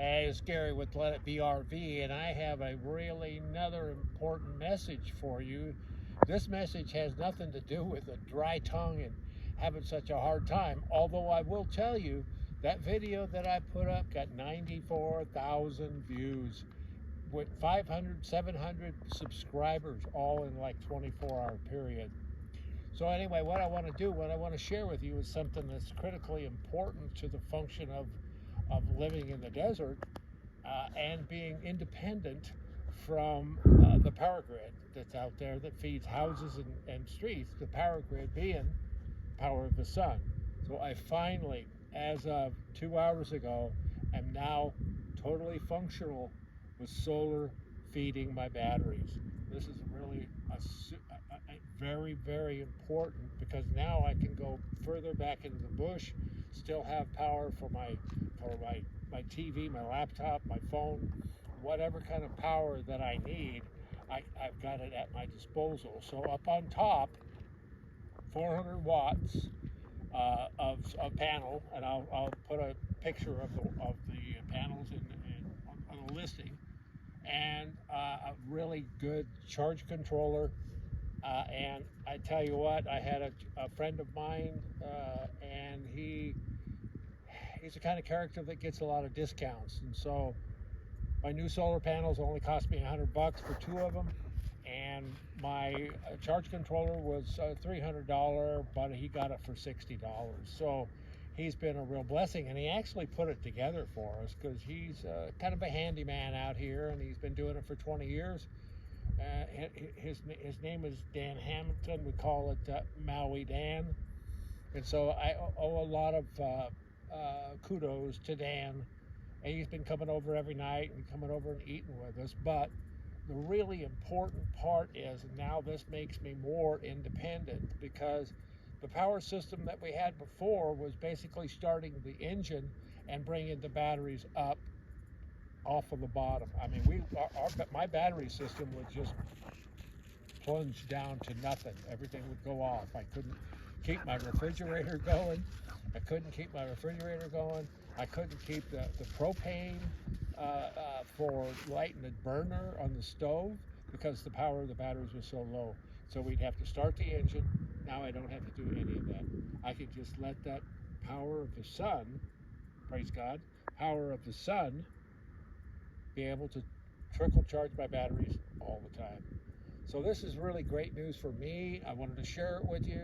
Hey, it's Gary with Let It Be RV, and I have another important message for you. This message has nothing to do with a dry tongue and having such a hard time, although I will tell you that video that I put up got 94,000 views with 500, 700 subscribers all in like 24-hour period. So anyway, what I want to share with you is something that's critically important to the function of living in the desert and being independent from the power grid that's out there that feeds houses and streets, the power grid being power of the sun. So I finally, as of 2 hours ago, am now totally functional with solar feeding my batteries. This is really very, very important because now I can go further back into the bush, still have power for my TV, my laptop, my phone, whatever kind of power that I need, I've got it at my disposal. So up on top, 400 watts of panel, and I'll put a picture of the panels on a listing, and a really good charge controller. And I tell you what, I had a friend of mine, and he's the kind of character that gets a lot of discounts, and so my new solar panels only cost me $100 for 2 of them, and my charge controller was $300, but he got it for $60. So he's been a real blessing, and he actually put it together for us because he's kind of a handyman out here, and he's been doing it for 20 years. His name is Dan Hamilton. We call it Maui Dan, and so I owe a lot of kudos to Dan. And he's been coming over every night and coming over and eating with us. But the really important part is now this makes me more independent, because the power system that we had before was basically starting the engine and bringing the batteries up off of the bottom. I mean, my battery system would just plunge down to nothing. Everything would go off. I couldn't keep my refrigerator going. I couldn't keep the propane for lighting the burner on the stove because the power of the batteries was so low. So we'd have to start the engine. Now I don't have to do any of that. I could just let that power of the sun, praise God, power of the sun, be able to trickle charge my batteries all the time. So this is really great news for me. I wanted to share it with you.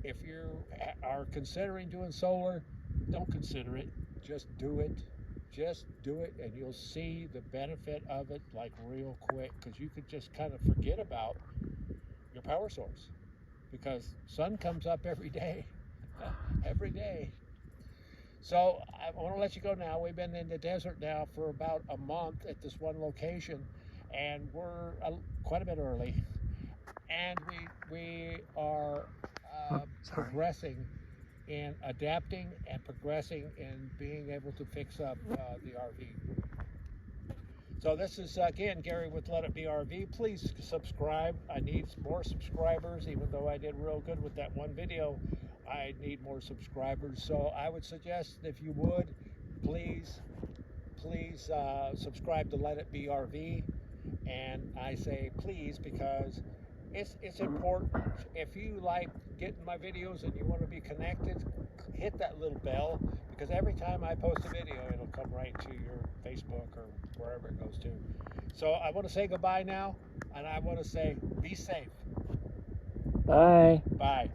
If you are considering doing solar, don't consider it. Just do it. Just do it, and you'll see the benefit of it like real quick, because you could just kind of forget about your power source because sun comes up every day. Every day. So I want to let you go now. We've been in the desert now for about a month at this one location, and we're quite a bit early, and we are progressing in adapting and progressing in being able to fix up the RV. So this is again Gary with Let It Be RV. Please subscribe. I need more subscribers. Even though I did real good with that one video, I need more subscribers. So I would suggest, if you would, please subscribe to Let It Be RV. And I say please because it's important. If you like getting my videos and you want to be connected, hit that little bell, because every time I post a video, it'll come right to your Facebook or wherever it goes to. So I want to say goodbye now, and I want to say be safe. Bye. Bye.